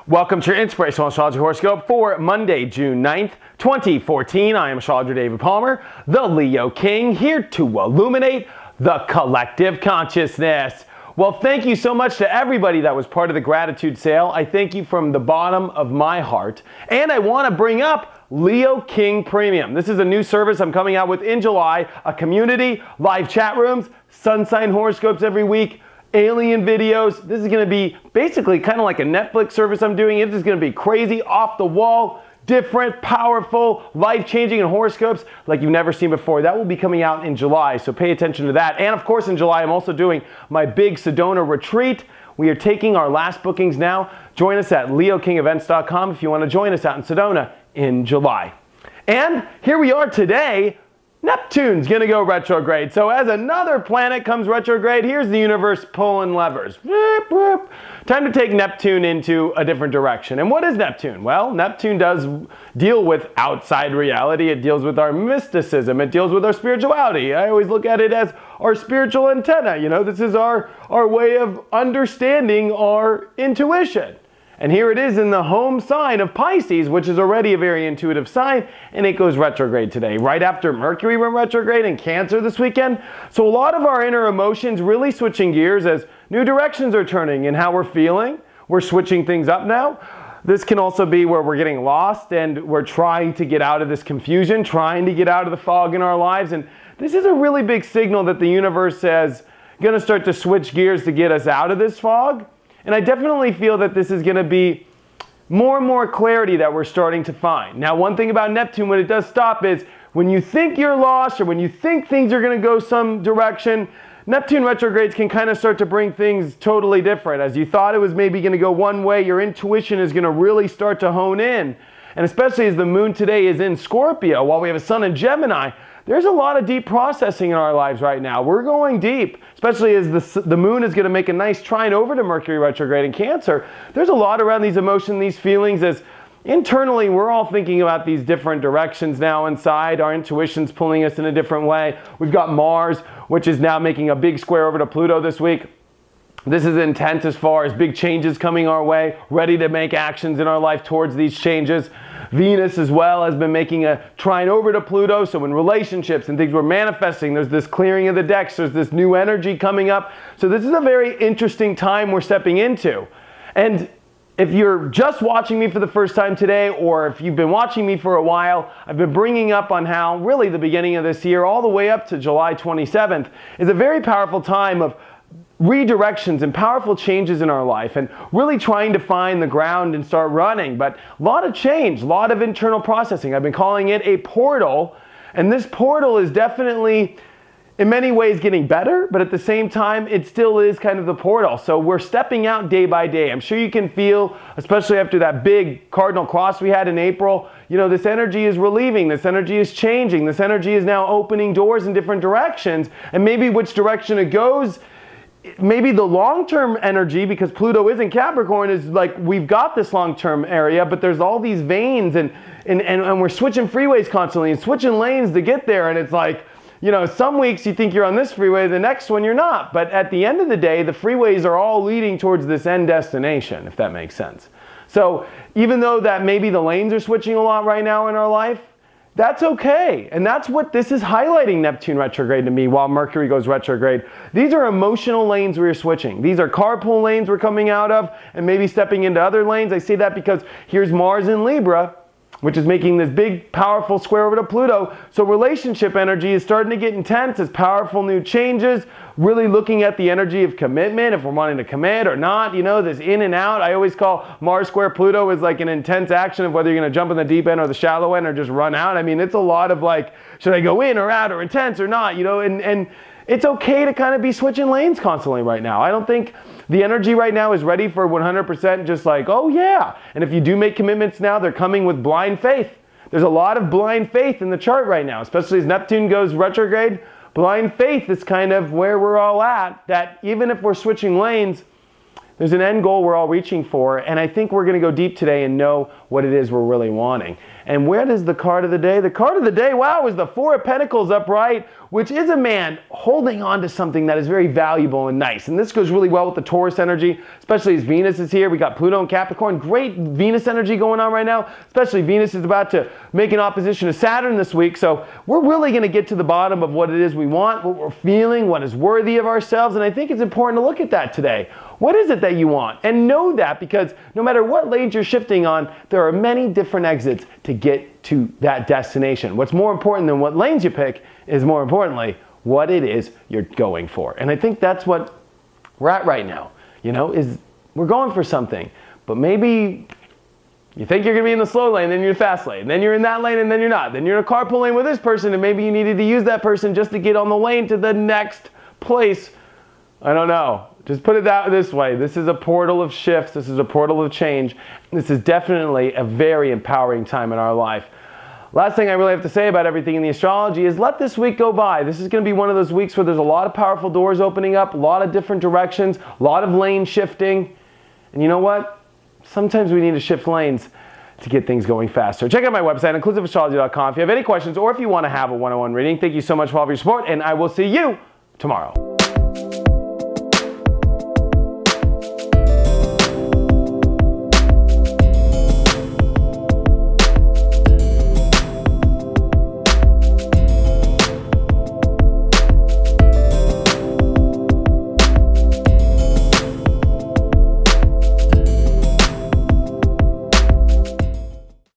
Welcome to your Inspirational Astrology Horoscope for Monday, June 9th, 2014. I am astrologer David Palmer, the Leo King, here to illuminate the collective consciousness. Well, thank you so much to everybody that was part of the gratitude sale. I thank you from the bottom of my heart. And I want to bring up Leo King Premium. This is a new service I'm coming out with in July, a community, live chat rooms, sun sign horoscopes every week, alien videos. This is going to be basically kind of like a Netflix service I'm doing. It is going to be crazy, off the wall, different, powerful, life-changing, and horoscopes like you've never seen before. That will be coming out in July, so pay attention to that. And of course, in July, I'm also doing my big Sedona retreat. We are taking our last bookings now. Join us at leokingevents.com if you want to join us out in Sedona in July. And here we are today. Neptune's going to go retrograde. So as another planet comes retrograde, here's the universe pulling levers. Time to take Neptune into a different direction. And what is Neptune? Well, Neptune does deal with outside reality. It deals with our mysticism. It deals with our spirituality. I always look at it as our spiritual antenna. You know, this is our way of understanding our intuition. And here it is in the home sign of Pisces, which is already a very intuitive sign, and it goes retrograde today, right after Mercury went retrograde in Cancer this weekend. So a lot of our inner emotions really switching gears as new directions are turning in how we're feeling. We're switching things up now. This can also be where we're getting lost and we're trying to get out of this confusion, trying to get out of the fog in our lives. And this is a really big signal that the universe is going to start to switch gears to get us out of this fog. And I definitely feel that this is going to be more and more clarity that we're starting to find. Now, one thing about Neptune, when it does stop, is when you think you're lost or when you think things are going to go some direction, Neptune retrogrades can kind of start to bring things totally different. As you thought it was maybe going to go one way, your intuition is going to really start to hone in. And especially as the moon today is in Scorpio, while we have a sun in Gemini, there's a lot of deep processing in our lives right now. We're going deep, especially as the moon is going to make a nice trine over to Mercury retrograde in Cancer. There's a lot around these emotions, these feelings, as internally we're all thinking about these different directions now inside. Our intuition's pulling us in a different way. We've got Mars, which is now making a big square over to Pluto this week. This is intense as far as big changes coming our way, ready to make actions in our life towards these changes. Venus as well has been making a trine over to Pluto, so in relationships and things we're manifesting, there's this clearing of the decks, there's this new energy coming up. So this is a very interesting time we're stepping into. And if you're just watching me for the first time today, or if you've been watching me for a while, I've been bringing up on how really the beginning of this year, all the way up to July 27th, is a very powerful time of redirections and powerful changes in our life and really trying to find the ground and start running. But a lot of change, a lot of internal processing. I've been calling it a portal, and this portal is definitely in many ways getting better, but at the same time it still is kind of the portal. So we're stepping out day by day. I'm sure you can feel, especially after that big cardinal cross we had in April, you know, this energy is relieving, this energy is changing, this energy is now opening doors in different directions, and maybe which direction it goes. Maybe the long-term energy, because Pluto is in Capricorn, is like we've got this long-term area, but there's all these veins and we're switching freeways constantly and switching lanes to get there. And it's like, you know, some weeks you think you're on this freeway, the next one you're not. But at the end of the day, the freeways are all leading towards this end destination, if that makes sense. So even though that maybe the lanes are switching a lot right now in our life, that's okay. And that's what this is highlighting Neptune retrograde to me while Mercury goes retrograde. These are emotional lanes we're switching. These are carpool lanes we're coming out of and maybe stepping into other lanes. I say that because here's Mars in Libra, which is making this big, powerful square over to Pluto. So relationship energy is starting to get intense as powerful new changes, really looking at the energy of commitment, if we're wanting to commit or not, you know, this in and out. I always call Mars square Pluto as like an intense action of whether you're going to jump in the deep end or the shallow end or just run out. I mean, it's a lot of like, should I go in or out or intense or not, you know, and it's okay to kind of be switching lanes constantly right now. I don't think the energy right now is ready for 100% just like, oh yeah. And if you do make commitments now, they're coming with blind faith. There's a lot of blind faith in the chart right now, especially as Neptune goes retrograde. Blind faith is kind of where we're all at, that even if we're switching lanes, there's an end goal we're all reaching for. And I think we're going to go deep today and know what it is we're really wanting. And where is the card of the day? The card of the day, wow, is the Four of Pentacles upright, which is a man holding on to something that is very valuable and nice. And this goes really well with the Taurus energy, especially as Venus is here. We got Pluto and Capricorn. Great Venus energy going on right now, especially Venus is about to make an opposition to Saturn this week. So we're really going to get to the bottom of what it is we want, what we're feeling, what is worthy of ourselves. And I think it's important to look at that today. What is it that you want? And know that, because no matter what lane you're shifting on, there are many different exits to get to that destination. What's more important than what lanes you pick is, more importantly, what it is you're going for. And I think that's what we're at right now, is we're going for something. But maybe you think you're going to be in the slow lane, then you're in the fast lane. Then you're in that lane, and then you're not. Then you're in a carpool lane with this person, and maybe you needed to use that person just to get on the lane to the next place. I don't know. Just put it this way. This is a portal of shifts. This is a portal of change. This is definitely a very empowering time in our life. Last thing I really have to say about everything in the astrology is let this week go by. This is going to be one of those weeks where there's a lot of powerful doors opening up, a lot of different directions, a lot of lane shifting. And you know what? Sometimes we need to shift lanes to get things going faster. Check out my website, inclusiveastrology.com. If you have any questions or if you want to have a one-on-one reading, thank you so much for all of your support, and I will see you tomorrow.